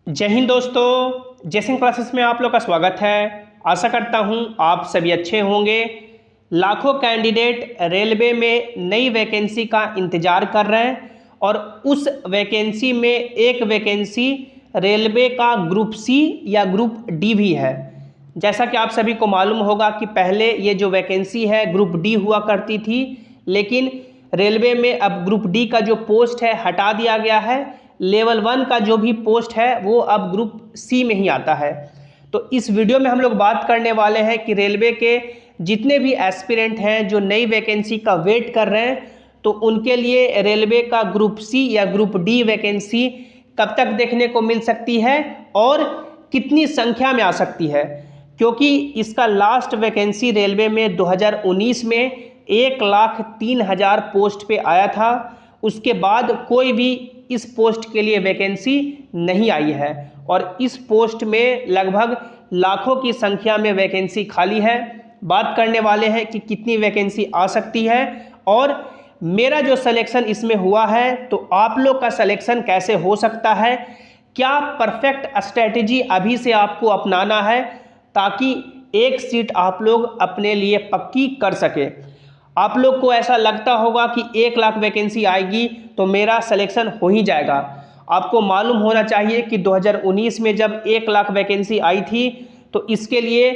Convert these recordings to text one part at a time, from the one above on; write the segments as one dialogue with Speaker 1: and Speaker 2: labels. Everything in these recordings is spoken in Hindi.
Speaker 1: जय हिंद दोस्तों, जय सिंह क्लासेस में आप लोग का स्वागत है। आशा करता हूं आप सभी अच्छे होंगे। लाखों कैंडिडेट रेलवे में नई वैकेंसी का इंतज़ार कर रहे हैं और उस वैकेंसी में एक वैकेंसी रेलवे का ग्रुप सी या ग्रुप डी भी है। जैसा कि आप सभी को मालूम होगा कि पहले ये जो वैकेंसी है ग्रुप डी हुआ करती थी, लेकिन रेलवे में अब ग्रुप डी का जो पोस्ट है हटा दिया गया है। लेवल 1 का जो भी पोस्ट है वो अब ग्रुप सी में ही आता है। तो इस वीडियो में हम लोग बात करने वाले हैं कि रेलवे के जितने भी एस्पिरेंट हैं जो नई वैकेंसी का वेट कर रहे हैं, तो उनके लिए रेलवे का ग्रुप सी या ग्रुप डी वैकेंसी कब तक देखने को मिल सकती है और कितनी संख्या में आ सकती है। क्योंकि इसका लास्ट वैकेंसी रेलवे में 2019 में 1,03,000 पोस्ट पे आया था। उसके बाद कोई भी इस पोस्ट के लिए वैकेंसी नहीं आई है और इस पोस्ट में लगभग लाखों की संख्या में वैकेंसी खाली है। बात करने वाले हैं कि कितनी वैकेंसी आ सकती है और मेरा जो सिलेक्शन इसमें हुआ है, तो आप लोग का सिलेक्शन कैसे हो सकता है, क्या परफेक्ट स्ट्रेटजी अभी से आपको अपनाना है ताकि एक सीट आप लोग अपने लिए पक्की कर सके। आप लोग को ऐसा लगता होगा कि 1 लाख वैकेंसी आएगी तो मेरा सिलेक्शन हो ही जाएगा। आपको मालूम होना चाहिए कि 2019 में जब 1 लाख वैकेंसी आई थी तो इसके लिए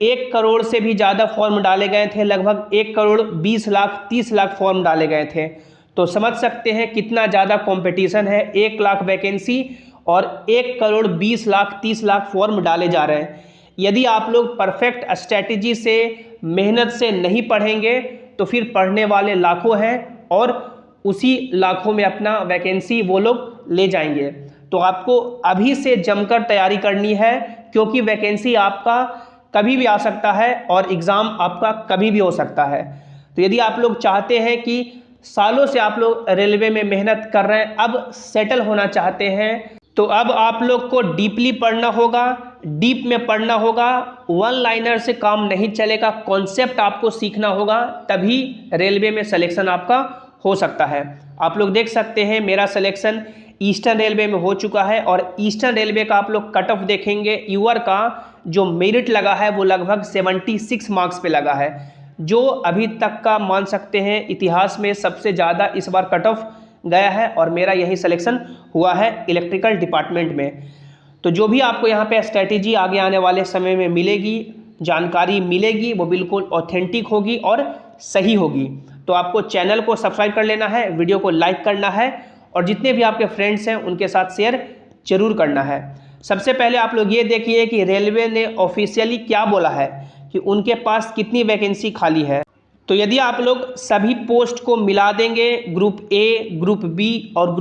Speaker 1: 1 करोड़ से भी ज़्यादा फॉर्म डाले गए थे। लगभग 1 करोड़ 20 लाख 30 लाख फॉर्म डाले गए थे। तो समझ सकते हैं कितना ज़्यादा कंपटीशन है। 1 लाख वैकेंसी और 1 करोड़ 20 लाख 30 लाख फॉर्म डाले जा रहे हैं। यदि आप लोग परफेक्ट स्ट्रैटेजी से मेहनत से नहीं पढ़ेंगे तो फिर पढ़ने वाले लाखों हैं और उसी लाखों में अपना वैकेंसी वो लोग ले जाएंगे। तो आपको अभी से जमकर तैयारी करनी है, क्योंकि वैकेंसी आपका कभी भी आ सकता है और एग्ज़ाम आपका कभी भी हो सकता है। तो यदि आप लोग चाहते हैं कि सालों से आप लोग रेलवे में मेहनत कर रहे हैं, अब सेटल होना चाहते हैं, तो अब आप लोग को डीपली पढ़ना होगा, डीप में पढ़ना होगा। वन लाइनर से काम नहीं चलेगा, कॉन्सेप्ट आपको सीखना होगा, तभी रेलवे में सिलेक्शन आपका हो सकता है। आप लोग देख सकते हैं मेरा सिलेक्शन ईस्टर्न रेलवे में हो चुका है और ईस्टर्न रेलवे का आप लोग कट ऑफ देखेंगे, यूआर का जो मेरिट लगा है वो लगभग 76 मार्क्स पे लगा है, जो अभी तक का मान सकते हैं इतिहास में सबसे ज़्यादा इस बार कट ऑफ गया है और मेरा यही सिलेक्शन हुआ है इलेक्ट्रिकल डिपार्टमेंट में। तो जो भी आपको यहाँ पे स्ट्रैटेजी आगे आने वाले समय में मिलेगी, जानकारी मिलेगी, वो बिल्कुल ऑथेंटिक होगी और सही होगी। तो आपको चैनल को सब्सक्राइब कर लेना है, वीडियो को लाइक करना है और जितने भी आपके फ्रेंड्स हैं उनके साथ शेयर जरूर करना है। सबसे पहले आप लोग ये देखिए कि रेलवे ने ऑफिशियली क्या बोला है कि उनके पास कितनी वैकेंसी खाली है। तो यदि आप लोग सभी पोस्ट को मिला देंगे, ग्रुप ए, ग्रुप बी और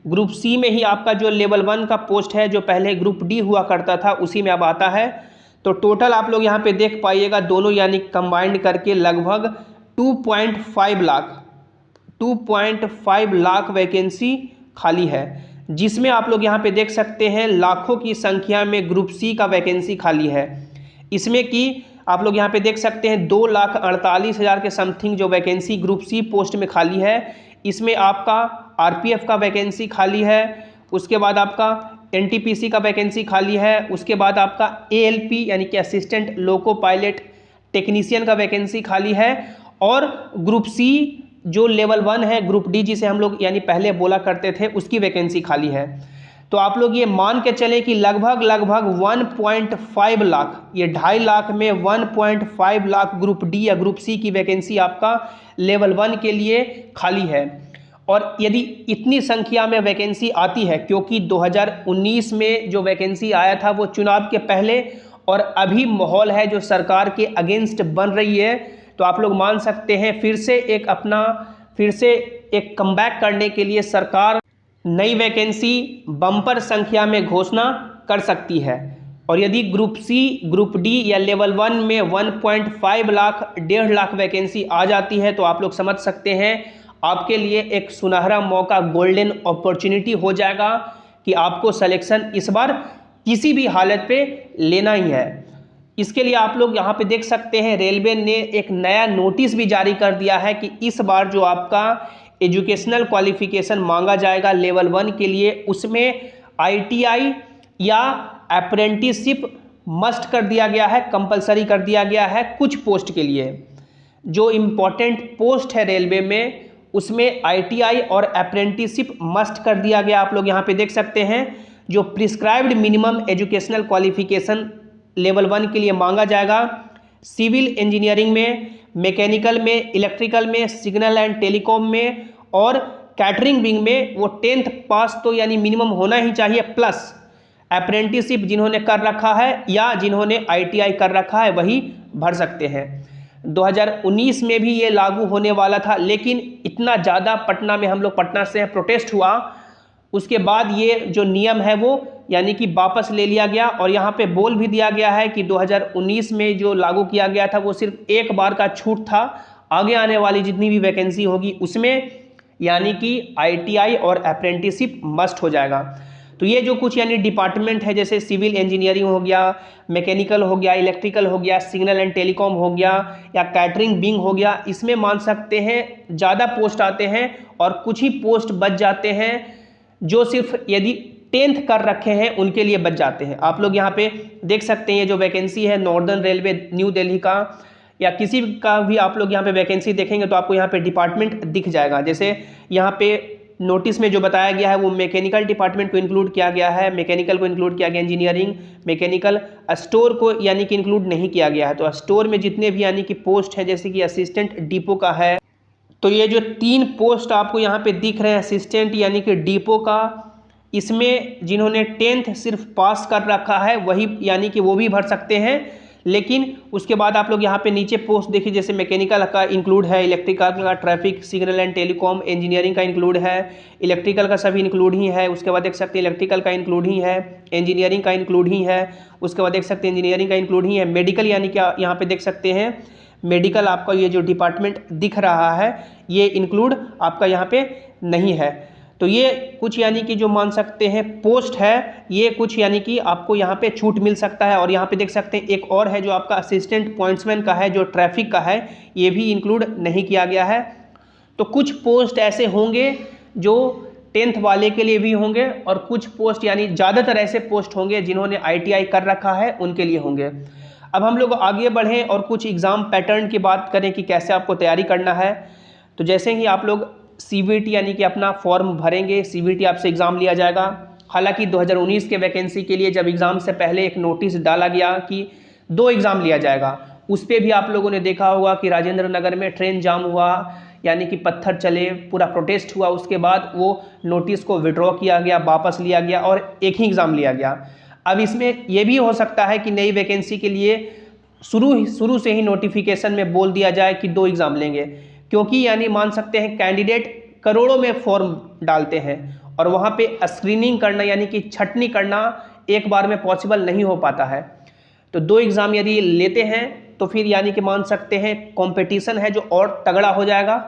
Speaker 1: ग्रुप सी में ही आपका जो लेवल 1 का पोस्ट है जो पहले ग्रुप डी हुआ करता था उसी में अब आता है, तो टोटल आप लोग यहाँ पे देख पाइएगा दोनों यानी कंबाइंड करके लगभग 2.5 लाख वैकेंसी खाली है, जिसमें आप लोग यहाँ पे देख सकते हैं लाखों की संख्या में ग्रुप सी का वैकेंसी खाली है। इसमें कि आप लोग यहाँ पे देख सकते हैं 2,48,000 के समथिंग जो वैकेंसी ग्रुप सी पोस्ट में खाली है। इसमें आपका आरपीएफ का वैकेंसी खाली है, उसके बाद आपका एनटीपीसी का वैकेंसी खाली है, उसके बाद आपका एएलपी यानी कि असिस्टेंट लोको पायलट टेक्नीशियन का वैकेंसी खाली है और ग्रुप सी जो लेवल 1 है, ग्रुप डी जिसे हम लोग यानी पहले बोला करते थे, उसकी वैकेंसी खाली है। तो आप लोग ये मान के चले कि लगभग 1.5 लाख, ये 2.5 लाख में 1.5 लाख ग्रुप डी या ग्रुप सी की वैकेंसी आपका लेवल 1 के लिए खाली है। और यदि इतनी संख्या में वैकेंसी आती है, क्योंकि 2019 में जो वैकेंसी आया था वो चुनाव के पहले और अभी माहौल है जो सरकार के अगेंस्ट बन रही है, तो आप लोग मान सकते हैं फिर से एक कमबैक करने के लिए सरकार नई वैकेंसी बम्पर संख्या में घोषणा कर सकती है। और यदि ग्रुप सी, ग्रुप डी या लेवल 1 में 1.5 लाख 1.5 लाख वैकेंसी आ जाती है, तो आप लोग समझ सकते हैं आपके लिए एक सुनहरा मौका, गोल्डन अपॉर्चुनिटी हो जाएगा कि आपको सिलेक्शन इस बार किसी भी हालत पे लेना ही है। इसके लिए आप लोग यहाँ पे देख सकते हैं रेलवे ने एक नया नोटिस भी जारी कर दिया है कि इस बार जो आपका एजुकेशनल क्वालिफिकेशन मांगा जाएगा लेवल 1 के लिए, उसमें ITI या अप्रेंटिसशिप मस्ट कर दिया गया है, कंपलसरी कर दिया गया है कुछ पोस्ट के लिए। जो इम्पोर्टेंट पोस्ट है रेलवे में उसमें ITI और अप्रेंटिसशिप मस्ट कर दिया गया। आप लोग यहाँ पे देख सकते हैं जो prescribed minimum educational qualification level 1 के लिए मांगा जाएगा। सिविल इंजीनियरिंग में, मैकेनिकल में, इलेक्ट्रिकल में, सिग्नल एंड टेलीकॉम में और कैटरिंग विंग में वो 10th पास तो यानी मिनिमम होना ही चाहिए, प्लस अप्रेंटिसशिप जिन्होंने कर रखा है या जिन्होंने ITI कर रखा है वही भर सकते हैं। 2019 में भी ये लागू होने वाला था, लेकिन इतना ज़्यादा पटना में, हम लोग पटना से प्रोटेस्ट हुआ, उसके बाद ये जो नियम है वो यानी कि वापस ले लिया गया। और यहाँ पे बोल भी दिया गया है कि 2019 में जो लागू किया गया था वो सिर्फ एक बार का छूट था, आगे आने वाली जितनी भी वैकेंसी होगी उसमें यानी कि ITI और अप्रेंटिसशिप मस्ट हो जाएगा। तो ये जो कुछ यानी डिपार्टमेंट है, जैसे सिविल इंजीनियरिंग हो गया, मैकेनिकल हो गया, इलेक्ट्रिकल हो गया, सिग्नल एंड टेलीकॉम हो गया या कैटरिंग विंग हो गया, इसमें मान सकते हैं ज़्यादा पोस्ट आते हैं और कुछ ही पोस्ट बच जाते हैं जो सिर्फ यदि 10th कर रखे हैं उनके लिए बच जाते हैं। आप लोग यहाँ पे देख सकते हैं जो वैकेंसी है नॉर्दर्न रेलवे न्यू दिल्ली का या किसी का भी आप लोग यहाँ पे वैकेंसी देखेंगे तो आपको यहाँ पे डिपार्टमेंट दिख जाएगा। जैसे यहाँ पे नोटिस में जो बताया गया है वो मैकेनिकल डिपार्टमेंट को इंक्लूड किया गया है, मैकेनिकल को इंक्लूड किया गया, इंजीनियरिंग, मैकेनिकल, स्टोर को यानी कि इंक्लूड नहीं किया गया है। तो स्टोर में जितने भी यानी कि पोस्ट है, जैसे कि असिस्टेंट डिपो का है, तो ये जो 3 पोस्ट आपको यहाँ पे दिख रहे हैं असिस्टेंट यानी कि डिपो का, इसमें जिन्होंने 10th सिर्फ पास कर रखा है वही यानी कि वो भी भर सकते हैं। लेकिन उसके बाद आप लोग यहाँ पे नीचे पोस्ट देखिए, जैसे मैकेनिकल का इंक्लूड है, इलेक्ट्रिकल का, traffic, signal and telecom, engineering का इंक्लूड है, इलेक्ट्रिकल का सभी इंक्लूड ही है। उसके बाद देख सकते हैं इलेक्ट्रिकल का इंक्लूड ही है, इंजीनियरिंग का इंक्लूड ही है। उसके बाद देख सकते हैं इंजीनियरिंग का इंक्लूड ही है। मेडिकल यानी कि यहाँ पे देख सकते हैं मेडिकल आपका ये जो डिपार्टमेंट दिख रहा है ये इंक्लूड आपका यहाँ पे नहीं है। तो ये कुछ यानी कि जो मान सकते हैं पोस्ट है, ये कुछ यानी कि आपको यहाँ पे छूट मिल सकता है। और यहाँ पे देख सकते हैं एक और है जो आपका असिस्टेंट पॉइंट्समैन का है, जो ट्रैफिक का है, ये भी इंक्लूड नहीं किया गया है। तो कुछ पोस्ट ऐसे होंगे जो 10th वाले के लिए भी होंगे और कुछ पोस्ट यानी ज़्यादातर ऐसे पोस्ट होंगे जिन्होंने ITI कर रखा है उनके लिए होंगे। अब हम लोग आगे बढ़ें और कुछ एग्ज़ाम पैटर्न की बात करें कि कैसे आपको तैयारी करना है। तो जैसे ही आप लोग CVT यानी कि अपना फॉर्म भरेंगे, CVT आपसे एग्ज़ाम लिया जाएगा। हालांकि 2019 के वैकेंसी के लिए जब एग्ज़ाम से पहले एक नोटिस डाला गया कि 2 एग्ज़ाम लिया जाएगा, उस पर भी आप लोगों ने देखा होगा कि राजेंद्र नगर में ट्रेन जाम हुआ, यानी कि पत्थर चले, पूरा प्रोटेस्ट हुआ। उसके बाद वो नोटिस को विड्रॉ किया गया, वापस लिया गया और एक ही एग्ज़ाम लिया गया। अब इसमें यह भी हो सकता है कि नई वैकेंसी के लिए शुरू से ही नोटिफिकेशन में बोल दिया जाए कि 2 एग्ज़ाम लेंगे, क्योंकि यानी मान सकते हैं कैंडिडेट करोड़ों में फॉर्म डालते हैं और वहाँ पे स्क्रीनिंग करना यानी कि छटनी करना एक बार में पॉसिबल नहीं हो पाता है। तो 2 एग्ज़ाम यदि लेते हैं तो फिर यानी कि मान सकते हैं कंपटीशन है जो और तगड़ा हो जाएगा।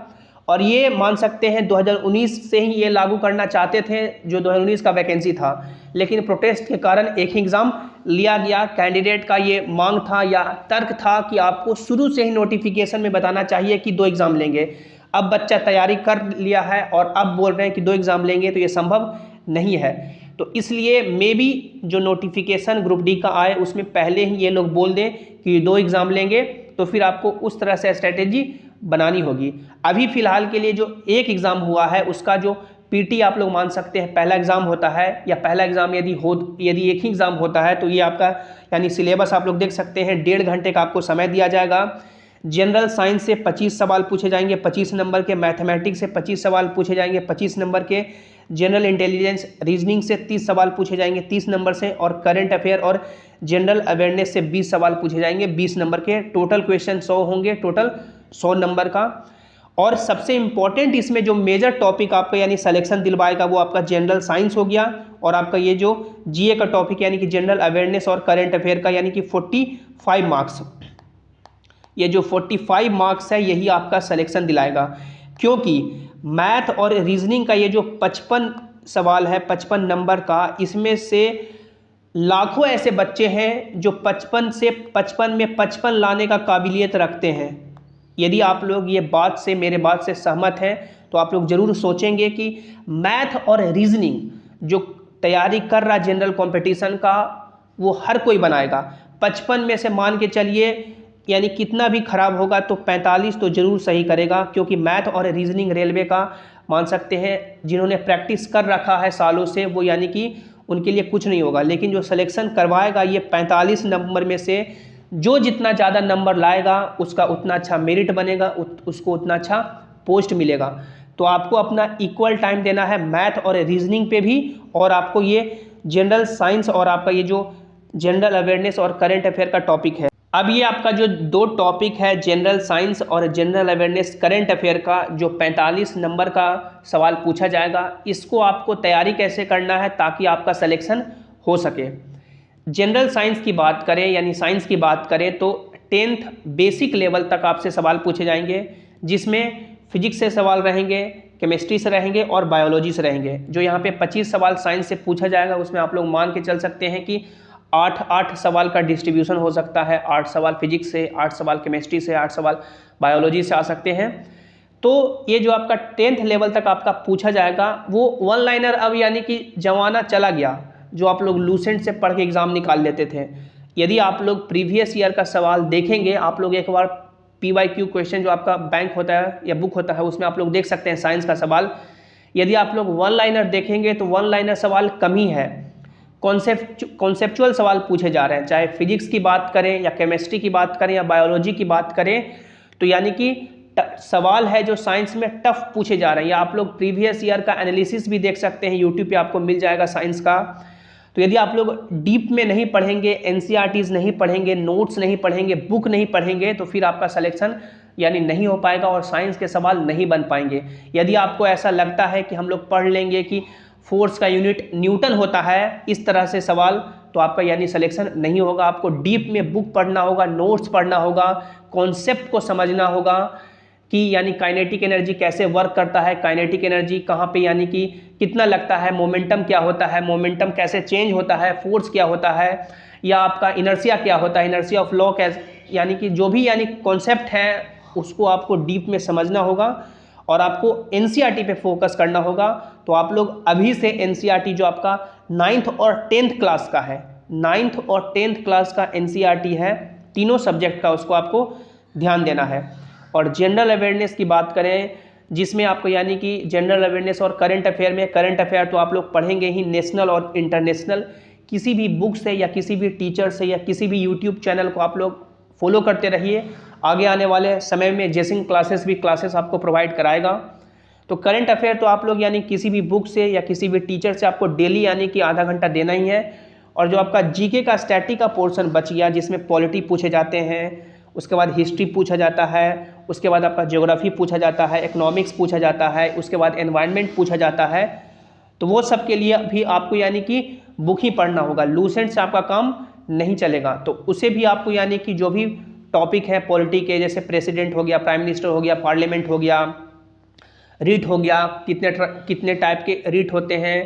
Speaker 1: और ये मान सकते हैं 2019 से ही ये लागू करना चाहते थे, जो 2019 का वैकेंसी था, लेकिन प्रोटेस्ट के कारण एक ही एग्ज़ाम लिया गया। कैंडिडेट का ये मांग था या तर्क था कि आपको शुरू से ही नोटिफिकेशन में बताना चाहिए कि 2 एग्ज़ाम लेंगे। अब बच्चा तैयारी कर लिया है और अब बोल रहे हैं कि 2 एग्ज़ाम लेंगे, तो ये संभव नहीं है। तो इसलिए मे बी जो नोटिफिकेशन ग्रुप डी का आए उसमें पहले ही ये लोग बोल दें कि 2 एग्ज़ाम लेंगे, तो फिर आपको उस तरह से स्ट्रेटेजी बनानी होगी। अभी फ़िलहाल के लिए जो एक एग्ज़ाम हुआ है उसका जो PT आप लोग मान सकते हैं पहला एग्ज़ाम होता है, या पहला एग्ज़ाम यदि एक ही एग्ज़ाम होता है तो ये आपका यानी सिलेबस आप लोग देख सकते हैं 1.5 घंटे का आपको समय दिया जाएगा। जनरल साइंस से 25 सवाल पूछे जाएंगे 25 नंबर के, मैथमेटिक्स से 25 सवाल पूछे जाएंगे 25 नंबर के, जनरल इंटेलिजेंस रीजनिंग से 30 सवाल पूछे जाएंगे 30 नंबर से, और करंट अफेयर और जनरल अवेयरनेस से 20 सवाल पूछे जाएंगे 20 नंबर के। टोटल क्वेश्चन 100 होंगे, टोटल 100 नंबर का। और सबसे इम्पॉर्टेंट इसमें जो मेजर टॉपिक आपका यानी सिलेक्शन दिलवाएगा वो आपका जनरल साइंस हो गया, और आपका ये जो GA का टॉपिक यानी कि जनरल अवेयरनेस और करंट अफेयर का यानी कि 45 मार्क्स, ये जो 45 मार्क्स है यही आपका सिलेक्शन दिलाएगा। क्योंकि मैथ और रीजनिंग का ये जो 55 सवाल है 55 नंबर का, इसमें से लाखों ऐसे बच्चे हैं जो 55 से 55 में 55 लाने का काबिलियत रखते हैं। यदि आप लोग ये बात से मेरे बात से सहमत हैं तो आप लोग ज़रूर सोचेंगे कि मैथ और रीजनिंग जो तैयारी कर रहा जनरल कंपटीशन का वो हर कोई बनाएगा। 55 में से मान के चलिए यानी कितना भी खराब होगा तो 45 तो ज़रूर सही करेगा, क्योंकि मैथ और रीजनिंग रेलवे का मान सकते हैं जिन्होंने प्रैक्टिस कर रखा है सालों से वो यानी कि उनके लिए कुछ नहीं होगा। लेकिन जो सिलेक्शन करवाएगा ये 45 नंबर में से जो जितना ज़्यादा नंबर लाएगा उसका उतना अच्छा मेरिट बनेगा, उसको उतना अच्छा पोस्ट मिलेगा। तो आपको अपना इक्वल टाइम देना है मैथ और रीजनिंग पे भी, और आपको ये जनरल साइंस और आपका ये जो जनरल अवेयरनेस और करंट अफेयर का टॉपिक है। अब ये आपका जो दो टॉपिक है जनरल साइंस और जनरल अवेयरनेस करंट अफेयर का, जो 45 नंबर का सवाल पूछा जाएगा, इसको आपको तैयारी कैसे करना है ताकि आपका सिलेक्शन हो सके। जनरल साइंस की बात करें यानी साइंस की बात करें तो 10th बेसिक लेवल तक आपसे सवाल पूछे जाएंगे, जिसमें फिजिक्स से सवाल रहेंगे, केमिस्ट्री से रहेंगे और बायोलॉजी से रहेंगे। जो यहाँ पे 25 सवाल साइंस से पूछा जाएगा उसमें आप लोग मान के चल सकते हैं कि 8 सवाल का डिस्ट्रीब्यूशन हो सकता है। 8 सवाल फिजिक्स से, 8 सवाल केमिस्ट्री से, 8 सवाल बायोलॉजी से आ सकते हैं। तो ये जो आपका 10th लेवल तक आपका पूछा जाएगा वो वन लाइनर अब यानी कि जमाना चला गया जो आप लोग लूसेंट से पढ़ के एग्ज़ाम निकाल लेते थे। यदि आप लोग प्रीवियस ईयर का सवाल देखेंगे, आप लोग एक बार PYQ क्वेश्चन जो आपका बैंक होता है या बुक होता है उसमें आप लोग देख सकते हैं साइंस का सवाल। यदि आप लोग वन लाइनर देखेंगे तो वन लाइनर सवाल कम ही है, कॉन्सेप्चुअल सवाल पूछे जा रहे हैं। चाहे फिजिक्स की बात करें या केमिस्ट्री की बात करें या बायोलॉजी की बात करें, तो यानी कि सवाल है जो साइंस में टफ पूछे जा रहे हैं। या आप लोग प्रीवियस ईयर का एनालिसिस भी देख सकते हैं, यूट्यूब पे आपको मिल जाएगा साइंस का। तो यदि आप लोग डीप में नहीं पढ़ेंगे, NCERTs नहीं पढ़ेंगे, नोट्स नहीं पढ़ेंगे, बुक नहीं पढ़ेंगे, तो फिर आपका सिलेक्शन यानी नहीं हो पाएगा और साइंस के सवाल नहीं बन पाएंगे। यदि आपको ऐसा लगता है कि हम लोग पढ़ लेंगे कि फोर्स का यूनिट न्यूटन होता है, इस तरह से सवाल, तो आपका यानी सिलेक्शन नहीं होगा। आपको डीप में बुक पढ़ना होगा, नोट्स पढ़ना होगा, कॉन्सेप्ट को समझना होगा कि यानी काइनेटिक एनर्जी कैसे वर्क करता है, काइनेटिक एनर्जी कहाँ पे यानी कि कितना लगता है, मोमेंटम क्या होता है, मोमेंटम कैसे चेंज होता है, फोर्स क्या होता है, या आपका इनर्शिया क्या होता है, इनर्शिया ऑफ लॉ कैसे, यानी कि जो भी यानी कॉन्सेप्ट है उसको आपको डीप में समझना होगा और आपको NCERT पे फोकस करना होगा। तो आप लोग अभी से NCERT जो आपका 9th और 10th क्लास का है, 9th और 10th क्लास का NCERT है, तीनों सब्जेक्ट का, उसको आपको ध्यान देना है। और जनरल अवेयरनेस की बात करें जिसमें आपको यानी कि जनरल अवेयरनेस और करंट अफेयर में, करंट अफेयर तो आप लोग पढ़ेंगे ही, नेशनल और इंटरनेशनल। किसी भी बुक से या किसी भी टीचर से या किसी भी यूट्यूब चैनल को आप लोग फॉलो करते रहिए। आगे आने वाले समय में जेसिंग क्लासेस आपको प्रोवाइड कराएगा। तो करंट अफेयर तो आप लोग यानी किसी भी बुक से या किसी भी टीचर से आपको डेली यानी कि आधा घंटा देना ही है। और जो आपका जीके का स्टैटिक का पोर्शन बच गया जिसमें पॉलिटी पूछे जाते हैं, उसके बाद हिस्ट्री पूछा जाता है, उसके बाद आपका ज्योग्राफी पूछा जाता है, इकोनॉमिक्स पूछा जाता है, उसके बाद एनवायरनमेंट पूछा जाता है, तो वो सब के लिए भी आपको यानी कि बुक ही पढ़ना होगा। लूसेंट से आपका काम नहीं चलेगा। तो उसे भी आपको यानी कि जो भी टॉपिक है पॉलिटी के, जैसे प्रेसिडेंट हो गया, प्राइम मिनिस्टर हो गया, पार्लियामेंट हो गया, रीट हो गया, कितने टाइप के रीट होते हैं,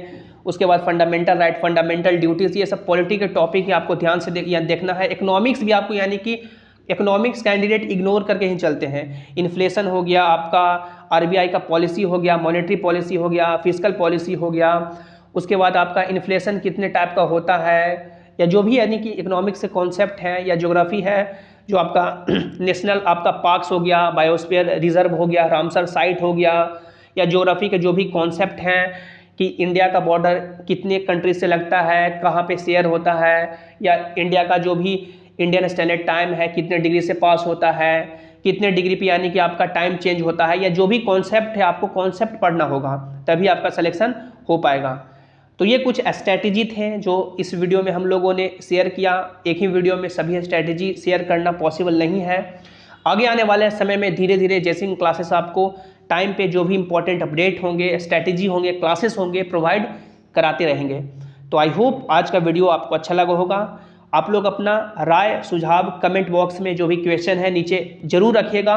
Speaker 1: उसके बाद फंडामेंटल राइट, फंडामेंटल ड्यूटीज़, ये सब पॉलिटी के टॉपिक है, आपको ध्यान से देखना है। इकोनॉमिक्स भी आपको यानी कि इकोनॉमिक्स कैंडिडेट इग्नोर करके ही चलते हैं। इन्फ्लेशन हो गया, आपका RBI का पॉलिसी हो गया, मॉनेटरी पॉलिसी हो गया, फिजिकल पॉलिसी हो गया, उसके बाद आपका इन्फ्लेशन कितने टाइप का होता है, या जो भी यानी कि इकोनॉमिक्स से कॉन्सेप्ट है, या ज्योग्राफी है जो आपका नेशनल आपका पार्क्स हो गया, बायोस्फीयर रिजर्व हो गया, रामसर साइट हो गया, या ज्योग्राफी के जो भी कॉन्सेप्ट हैं कि इंडिया का बॉर्डर कितने कंट्री से लगता है, कहाँ पे शेयर होता है, या इंडिया का जो भी इंडियन स्टैंडर्ड टाइम है कितने डिग्री से पास होता है, कितने डिग्री पे यानी कि आपका टाइम चेंज होता है, या जो भी कॉन्सेप्ट है आपको कॉन्सेप्ट पढ़ना होगा, तभी आपका सिलेक्शन हो पाएगा। तो ये कुछ स्ट्रैटेजी थे जो इस वीडियो में हम लोगों ने शेयर किया। एक ही वीडियो में सभी स्ट्रैटेजी शेयर करना पॉसिबल नहीं है। आगे आने वाले समय में धीरे धीरे जैसे क्लासेस आपको टाइम पे जो भी इंपॉर्टेंट अपडेट होंगे, स्ट्रैटेजी होंगे, क्लासेस होंगे, प्रोवाइड कराते रहेंगे। तो आई होप आज का वीडियो आपको अच्छा लगा होगा। आप लोग अपना राय सुझाव कमेंट बॉक्स में जो भी क्वेश्चन है नीचे जरूर रखिएगा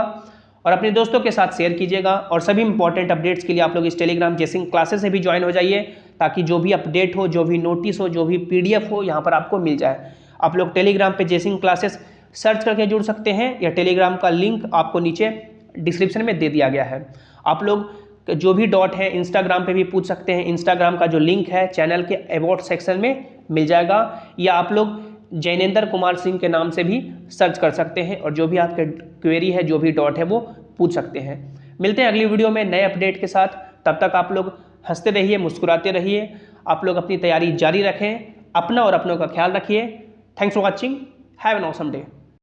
Speaker 1: और अपने दोस्तों के साथ शेयर कीजिएगा। और सभी इंपॉर्टेंट अपडेट्स के लिए आप लोग इस टेलीग्राम जेसिंग क्लासेस से भी ज्वाइन हो जाइए, ताकि जो भी अपडेट हो, जो भी नोटिस हो, जो भी PDF हो, यहाँ पर आपको मिल जाए। आप लोग टेलीग्राम पे जेसिंग क्लासेस सर्च करके जुड़ सकते हैं, या टेलीग्राम का लिंक आपको नीचे डिस्क्रिप्शन में दे दिया गया है। आप लोग जो भी डाउट है इंस्टाग्राम पे भी पूछ सकते हैं। इंस्टाग्राम का जो लिंक है चैनल के अबाउट सेक्शन में मिल जाएगा, या आप लोग जैनेंद्र कुमार सिंह के नाम से भी सर्च कर सकते हैं और जो भी आपके क्वेरी है, जो भी डाउट है वो पूछ सकते हैं। मिलते हैं अगली वीडियो में नए अपडेट के साथ। तब तक आप लोग हंसते रहिए, मुस्कुराते रहिए, आप लोग अपनी तैयारी जारी रखें, अपना और अपनों का ख्याल रखिए। Thanks for watching, have an awesome day.